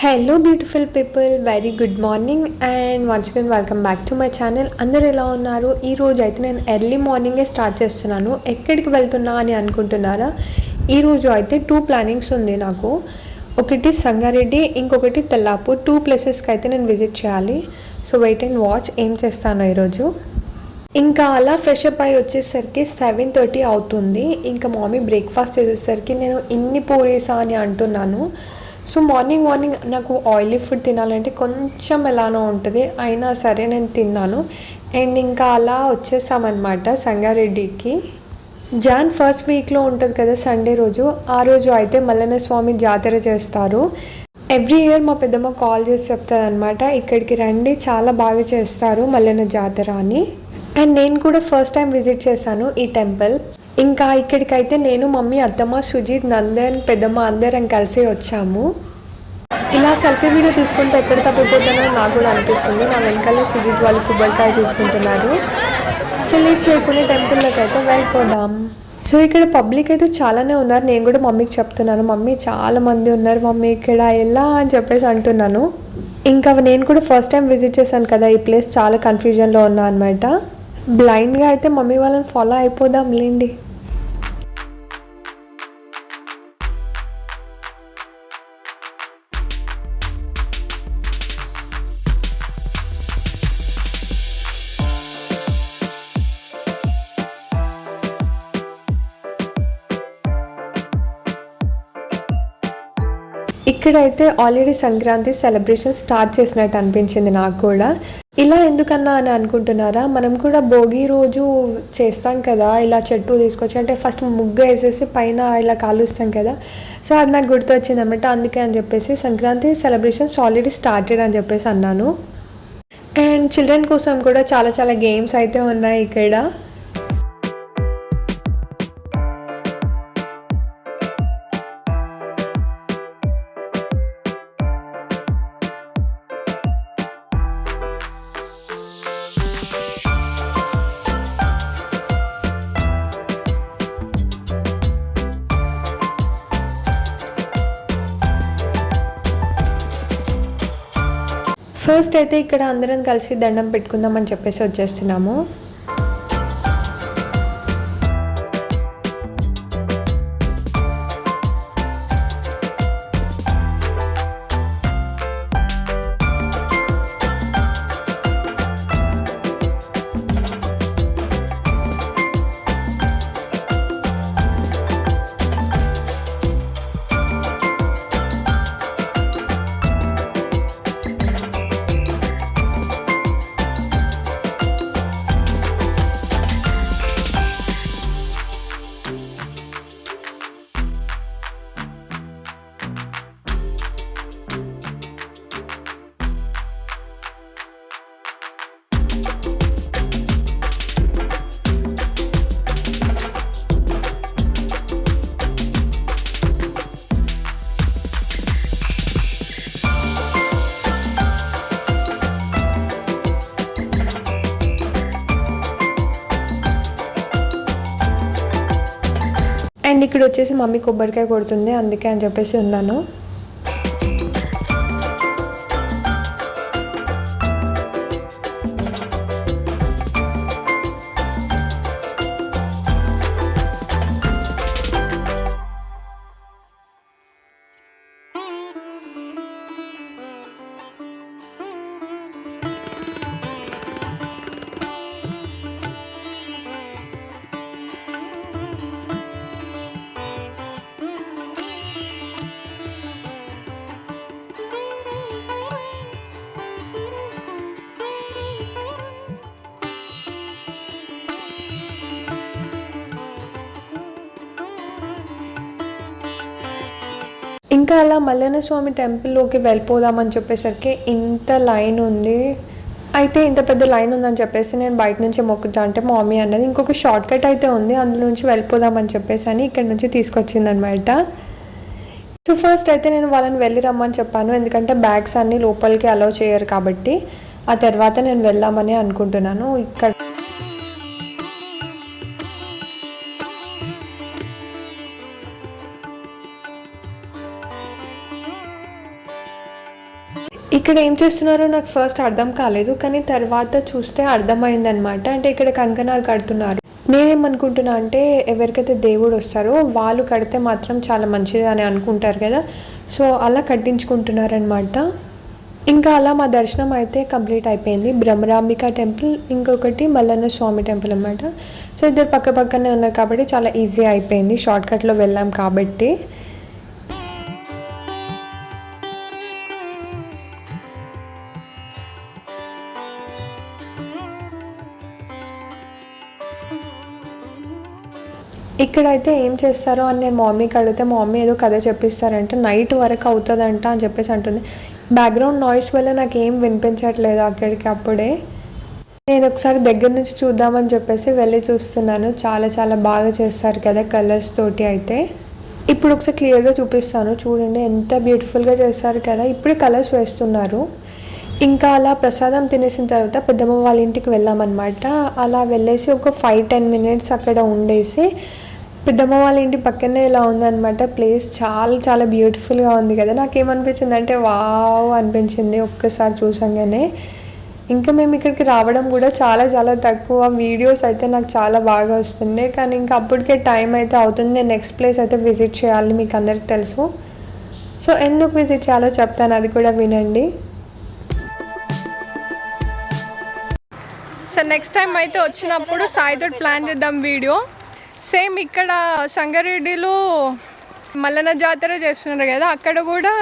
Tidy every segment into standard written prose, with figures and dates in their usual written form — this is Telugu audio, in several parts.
Hello beautiful people, very good morning and once again welcome back to my channel. అందరూ ఎలా ఉన్నారు? ఈరోజు అయితే నేను ఎర్లీ మార్నింగే స్టార్ట్ చేస్తున్నాను. ఎక్కడికి వెళ్తున్నా అని అనుకుంటున్నారా? ఈరోజు అయితే 2 ప్లానింగ్స్ ఉంది నాకు. ఒకటి సంగారెడ్డి, ఇంకొకటి తెల్లాపూర్. 2 ప్లేసెస్కి అయితే నేను విజిట్ చేయాలి. సో వెయిట్ అండ్ వాచ్ ఏం చేస్తాను ఈరోజు. ఇంకా అలా ఫ్రెష్ అప్ అయ్యి వచ్చేసరికి 7:30 అవుతుంది. ఇంకా మమ్మీ బ్రేక్ఫాస్ట్ చేసేసరికి నేను ఇన్ని పూరీసా అని అంటున్నాను. సో మార్నింగ్ నాకు ఆయిలీ ఫుడ్ తినాలంటే కొంచెం ఎలానో ఉంటుంది, అయినా సరే నేను తిన్నాను. అండ్ ఇంకా అలా వచ్చేసామన్నమాట సంగారెడ్డికి. జాన్ ఫస్ట్ వీక్లో ఉంటుంది కదా సండే రోజు. ఆ రోజు అయితే మల్లన్న స్వామి జాతర చేస్తారు. ఎవ్రీ ఇయర్ మా పెద్దమ్మ కాల్ చేసి చెప్తుంది అనమాట, ఇక్కడికి రండి చాలా బాగా చేస్తారు మల్లన్న జాతర అని. అండ్ నేను కూడా ఫస్ట్ టైం విజిట్ చేశాను ఈ టెంపుల్. ఇంకా ఇక్కడికైతే నేను, మమ్మీ, అత్తమ్మ, సుజిత్, నందన్, పెద్దమ్మ అందరం కలిసి వచ్చాము. ఇలా సెల్ఫీ వీడియో తీసుకుంటే ఎక్కడ తప్పిపోతానో నాకు కూడా అనిపిస్తుంది. నా వెనకాల సుజిత్ వాళ్ళు కొబ్బరికాయ తీసుకుంటున్నారు. సో లేట్ చేయకుండా టెంపుల్లోకి అయితే వెళ్ళిపోదాం. సో ఇక్కడ పబ్లిక్ అయితే చాలానే ఉన్నారు. నేను కూడా మమ్మీకి చెప్తున్నాను, మమ్మీ చాలా మంది ఉన్నారు మమ్మీ ఇక్కడ ఎలా అని చెప్పేసి అంటున్నాను. ఇంకా నేను కూడా ఫస్ట్ టైం విజిట్ చేశాను కదా ఈ ప్లేస్, చాలా కన్ఫ్యూజన్లో ఉన్నా అనమాట. బ్లైండ్గా అయితే మమ్మీ వాళ్ళని ఫాలో అయిపోదాం లేండి. ఇక్కడైతే ఆల్రెడీ సంక్రాంతి సెలబ్రేషన్ స్టార్ట్ చేసినట్టు అనిపించింది నాకు కూడా. ఇలా ఎందుకన్నా అని అనుకుంటున్నారా? మనం కూడా భోగి రోజు చేస్తాం కదా, ఇలా చెట్టు తీసుకొచ్చి, అంటే ఫస్ట్ ముగ్గు వేసేసి పైన ఇలా కాలుస్తాం కదా. సో అది నాకు గుర్తొచ్చింది అనమాట. అందుకే అని చెప్పేసి సంక్రాంతి సెలబ్రేషన్స్ ఆల్రెడీ స్టార్టెడ్ అని చెప్పేసి అన్నాను. అండ్ చిల్డ్రన్ కోసం కూడా చాలా చాలా గేమ్స్ అయితే ఉన్నాయి ఇక్కడ. ఫస్ట్ అయితే ఇక్కడ అందరం కలిసి దండం పెట్టుకుందామని చెప్పేసి వచ్చేస్తున్నాము. అండ్ ఇక్కడ వచ్చేసి మమ్మీ కొబ్బరికాయ కొడుతుంది, అందుకే అని చెప్పేసి ఉన్నాను. ఇంకా అలా మల్లన్న స్వామి టెంపుల్లోకి వెళ్ళిపోదామని చెప్పేసరికి ఇంత లైన్ ఉంది. అయితే ఇంత పెద్ద లైన్ ఉందని చెప్పేసి నేను బయట నుంచి మొక్కుతా అంటే మా మమ్మీ అన్నది ఇంకొక షార్ట్ కట్ అయితే ఉంది, అందులో నుంచి వెళ్ళిపోదామని చెప్పేసి అని ఇక్కడ నుంచి తీసుకొచ్చింది అనమాట. సో ఫస్ట్ అయితే నేను వాళ్ళని వెళ్ళి రమ్మని చెప్పాను, ఎందుకంటే బ్యాగ్స్ అన్నీ లోపలికి అలౌ చేయరు కాబట్టి. ఆ తర్వాత నేను వెళ్దామని అనుకుంటున్నాను. ఇక్కడ ఇక్కడ ఏం చేస్తున్నారో నాకు ఫస్ట్ అర్థం కాలేదు, కానీ తర్వాత చూస్తే అర్థమైందనమాట. అంటే ఇక్కడ కంకణాలు కడుతున్నారు. నేనేమనుకుంటున్నా అంటే ఎవరికైతే దేవుడు వస్తారో వాళ్ళు కడితే మాత్రం చాలా మంచిది అని అనుకుంటారు కదా, సో అలా కట్టించుకుంటున్నారనమాట. ఇంకా అలా మా దర్శనం అయితే కంప్లీట్ అయిపోయింది. భ్రమరాంబిక టెంపుల్, ఇంకొకటి మల్లన్న స్వామి టెంపుల్ అనమాట. సో ఇద్దరు పక్క పక్కనే ఉన్నారు కాబట్టి చాలా ఈజీ అయిపోయింది, షార్ట్కట్లో వెళ్ళాం కాబట్టి. ఇక్కడైతే ఏం చేస్తారో అని నేను మమ్మీకి అడిగితే మమ్మీ ఏదో కథ చెప్పిస్తారంటే నైట్ వరకు అవుతుందంట అని చెప్పేసి అంటుంది. బ్యాక్గ్రౌండ్ నాయిస్ వల్ల నాకు ఏం వినిపించట్లేదు అక్కడికి. అప్పుడే నేను ఒకసారి దగ్గర నుంచి చూద్దామని చెప్పేసి వెళ్ళి చూస్తున్నాను. చాలా చాలా బాగా చేస్తారు కదా కలర్స్ తోటి. అయితే ఇప్పుడు ఒకసారి క్లియర్గా చూపిస్తాను, చూడండి ఎంత బ్యూటిఫుల్గా చేస్తారు కదా. ఇప్పుడే కలర్స్ వేస్తున్నారు. ఇంకా అలా ప్రసాదం తినేసిన తర్వాత పెద్దమ్మ వాళ్ళ ఇంటికి వెళ్ళామన్నమాట. అలా వెళ్ళేసి ఒక 5-10 మినిట్స్ అక్కడ ఉండేసి పెద్దమ్మ వాళ్ళ ఇంటి పక్కనే ఇలా ఉందన్నమాట ప్లేస్. చాలా చాలా బ్యూటిఫుల్గా ఉంది కదా. నాకేమనిపించింది అంటే వావ్ అనిపించింది ఒక్కసారి చూసాగానే. ఇంకా మేము ఇక్కడికి రావడం కూడా చాలా చాలా తక్కువ. వీడియోస్ అయితే నాకు చాలా బాగా వస్తుండే, కానీ ఇంకా అప్పటికే టైం అయితే అవుతుంది. నేను నెక్స్ట్ ప్లేస్ అయితే విజిట్ చేయాలి, మీకు అందరికి తెలుసు. సో ఎందుకు విజిట్ చేయాలో చెప్తాను, అది కూడా వినండి. సో నెక్స్ట్ టైం అయితే వచ్చినప్పుడు సాయితో ప్లాన్ చేద్దాం వీడియో. సేమ్ ఇక్కడ సంగారెడ్డిలో మల్లన్న జాతర చేస్తున్నారు కదా, అక్కడ కూడా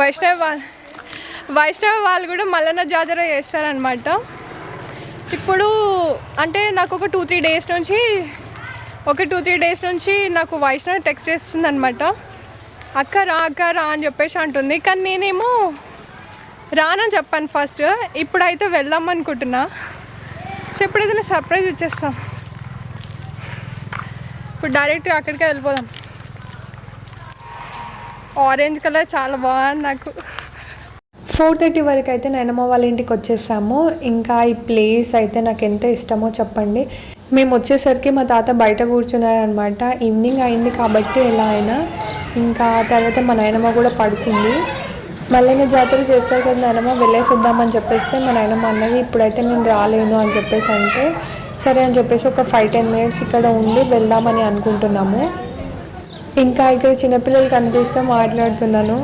వైష్ణవ వాళ్ళు కూడా మల్లన్న జాతర చేస్తారనమాట. ఇప్పుడు అంటే నాకు ఒక 2-3 డేస్ నుంచి నాకు వైష్ణవ్ టెక్స్ట్ చేస్తుంది అనమాట. అక్క రా అని చెప్పేసి అంటుంది, కానీ నేనేమో రానని చెప్పాను ఫస్ట్. ఇప్పుడైతే వెళ్దాం అనుకుంటున్నా. సో ఇప్పుడైతే నేను సర్ప్రైజ్ ఇచ్చేస్తాం. ఇప్పుడు డైరెక్ట్గా అక్కడికే వెళ్ళిపోదాం. ఆరెంజ్ కలర్ చాలా బాగుంది నాకు. 4:30 వరకు అయితే నాయనమ్మ వాళ్ళ ఇంటికి వచ్చేసాము. ఇంకా ఈ ప్లేస్ అయితే నాకు ఎంత ఇష్టమో చెప్పండి. మేము వచ్చేసరికి మా తాత బయట కూర్చున్నారనమాట. ఈవినింగ్ అయింది కాబట్టి ఎలా అయినా. ఇంకా తర్వాత మా నాయనమ్మ కూడా పడుకుంది. మల్లన్న జాతర చేస్తారు కదా నాయనమ్మ, వెళ్ళేసి వద్దామని చెప్పేస్తే మా నాయనమ్మ అన్నది ఇప్పుడైతే నేను రాలేను అని చెప్పేసి అంటే సరే అని చెప్పేసి ఒక 5-10 మినిట్స్ ఇక్కడ ఉండి వెళ్దామని అనుకుంటున్నాము. ఇంకా ఇక్కడ చిన్నపిల్లలు కనిపిస్తే మాట్లాడుతున్నాను.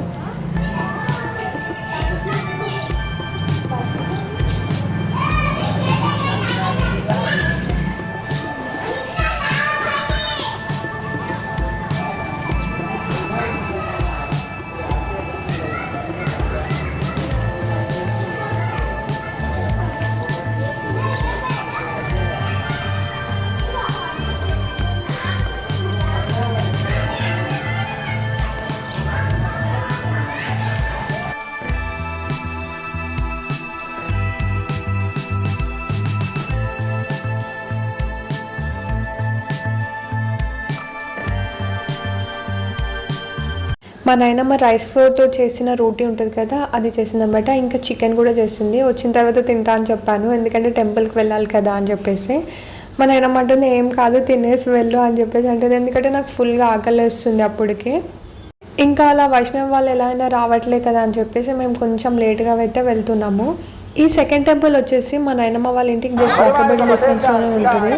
మా నాయనమ్మ రైస్ ఫ్లోర్తో చేసిన రోటీ ఉంటుంది కదా, అది చేసిందన్నమాట. ఇంకా చికెన్ కూడా చేసింది. వచ్చిన తర్వాత తింటా అని చెప్పాను, ఎందుకంటే టెంపుల్కి వెళ్ళాలి కదా అని చెప్పేసి. మా నాయనమ్మ అంటుంది ఏం కాదు తినేసి వెళ్ళు అని చెప్పేసి అంటుంది, ఎందుకంటే నాకు ఫుల్గా ఆకలి వేస్తుంది అప్పటికి. ఇంకా అలా వైష్ణవ్ వాళ్ళు ఎలా అయినా రావట్లే కదా అని చెప్పేసి మేము కొంచెం లేట్గా అయితే వెళ్తున్నాము. ఈ సెకండ్ టెంపుల్ వచ్చేసి మా నాయనమ్మ వాళ్ళ ఇంటికి జస్ట్ వాకబుల్ డిస్టెన్స్లోనే ఉంటుంది.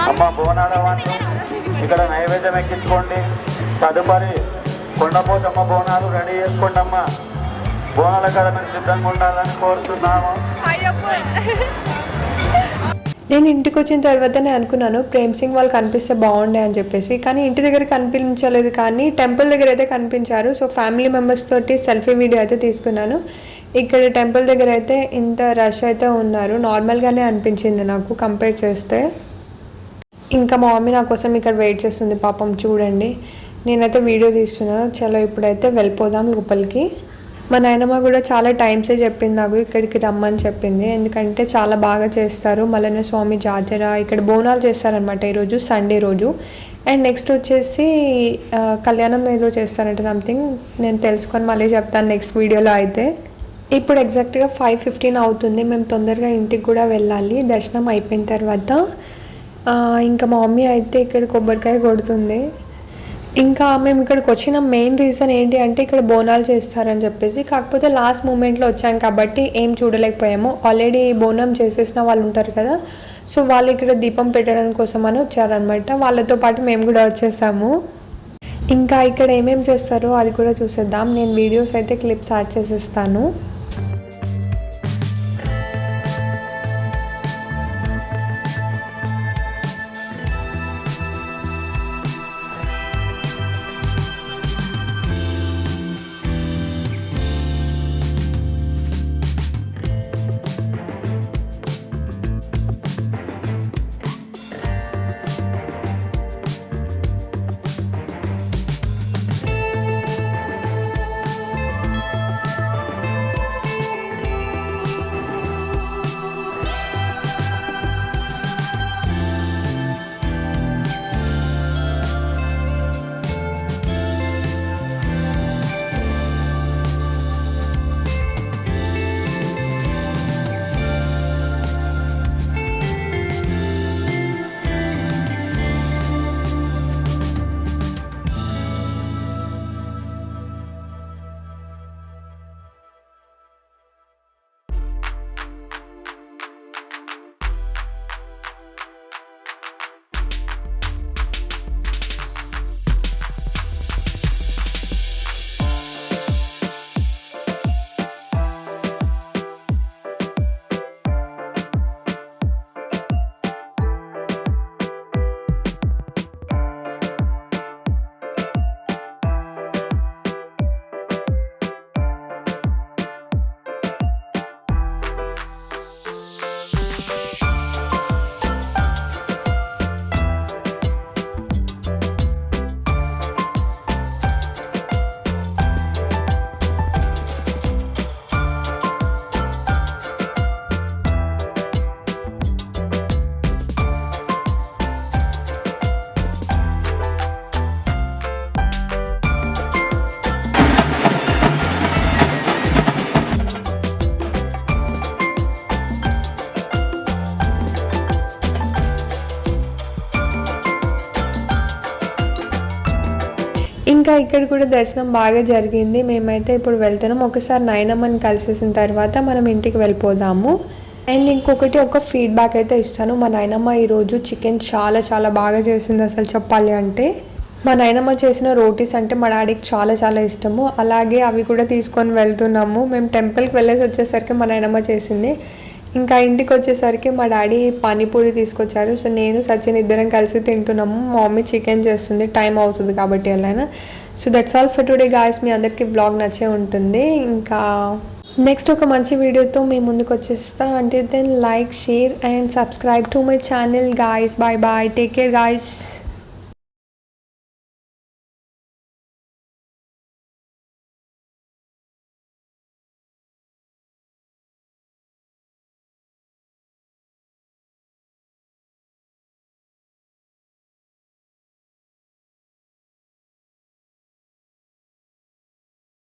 అమ్మ బోనాలు ఇక్కడ నైవేద్యం ఎక్కించుకోండి. తదుపరి కొండపోతమ్మ బోనాలు రెడీ చేసుకోండి అమ్మ. బోనాల కడ నుంచి సిద్ధంగా ఉండాలని కోరుతున్నాము. నేను ఇంటికి వచ్చిన తర్వాతనే అనుకున్నాను ప్రేమ్ సింగ్ వాళ్ళు కనిపిస్తే బాగుండే అని చెప్పేసి, కానీ ఇంటి దగ్గర కనిపించలేదు, కానీ టెంపుల్ దగ్గర అయితే కనిపించారు. సో ఫ్యామిలీ మెంబర్స్ తోటి సెల్ఫీ వీడియో అయితే తీసుకున్నాను. ఇక్కడ టెంపుల్ దగ్గర అయితే ఇంత రష్ అయితే ఉన్నారు, నార్మల్గానే అనిపించింది నాకు కంపేర్ చేస్తే. ఇంకా మా మమ్మీ నా కోసం ఇక్కడ వెయిట్ చేస్తుంది పాపం, చూడండి. నేనైతే వీడియో తీస్తున్నాను. చలో ఇప్పుడైతే వెళ్ళిపోదాం లోపలికి. మా నాయనమ్మ కూడా చాలా టైమ్సే చెప్పింది నాకు ఇక్కడికి రమ్మని చెప్పింది, ఎందుకంటే చాలా బాగా చేస్తారు మల్లన్న స్వామి జాతర. ఇక్కడ బోనాలు చేస్తారనమాట ఈరోజు సండే రోజు. అండ్ నెక్స్ట్ వచ్చేసి కళ్యాణం ఏదో చేస్తారంట సంథింగ్, నేను తెలుసుకొని మళ్ళీ చెప్తాను నెక్స్ట్ వీడియోలో. అయితే ఇప్పుడు ఎగ్జాక్ట్గా 5:15 అవుతుంది. మేము తొందరగా ఇంటికి కూడా వెళ్ళాలి దర్శనం అయిపోయిన తర్వాత. ఇంకా మా మమ్మీ అయితే ఇక్కడ కొబ్బరికాయ కొడుతుంది. ఇంకా మేము ఇక్కడికి వచ్చిన మెయిన్ రీజన్ ఏంటి అంటే ఇక్కడ బోనాలు చేస్తారని చెప్పేసి. కాకపోతే లాస్ట్ మూమెంట్లో వచ్చాం కాబట్టి ఏం చూడలేకపోయాము. ఆల్రెడీ బోనం చేసేసిన వాళ్ళు ఉంటారు కదా, సో వాళ్ళు ఇక్కడ దీపం పెట్టడం కోసం అని వచ్చారనమాట. వాళ్ళతో పాటు మేము కూడా వచ్చేసాము. ఇంకా ఇక్కడ ఏమేమి చేస్తారో అది కూడా చూసేద్దాం. నేను వీడియోస్ అయితే క్లిప్స్ యాడ్ చేసేస్తాను. ఇంకా ఇక్కడ కూడా దర్శనం బాగా జరిగింది. మేమైతే ఇప్పుడు వెళ్తున్నాం. ఒకసారి నాయనమ్మని కలిసేసిన తర్వాత మనం ఇంటికి వెళ్ళిపోదాము. అండ్ ఇంకొకటి ఒక ఫీడ్బ్యాక్ అయితే ఇస్తాను. మా నాయనమ్మ ఈరోజు చికెన్ చాలా చాలా బాగా చేసింది. అసలు చెప్పాలి అంటే మా నాయనమ్మ చేసిన రోటీస్ అంటే మా డాడీకి చాలా చాలా ఇష్టము. అలాగే అవి కూడా తీసుకొని వెళ్తున్నాము. మేము టెంపుల్కి వెళ్ళేసి వచ్చేసరికి మా నాయనమ్మ చేసింది. ఇంకా ఇంటికి వచ్చేసరికి మా డాడీ పానీపూరి తీసుకొచ్చారు. సో నేను సచిన్ ఇద్దరం కలిసి తింటున్నాము. మా మమ్మీ చికెన్ చేస్తుంది, టైం అవుతుంది కాబట్టి వెళ్ళాను. So that's all for today guys. మీ అందరికీ వ్లాగ్ నచ్చే ఉంటుంది. ఇంకా నెక్స్ట్ ఒక మంచి వీడియోతో మీ ముందుకు వచ్చేస్తా. అంటే then like, share and subscribe to my channel guys. Bye bye, take care guys.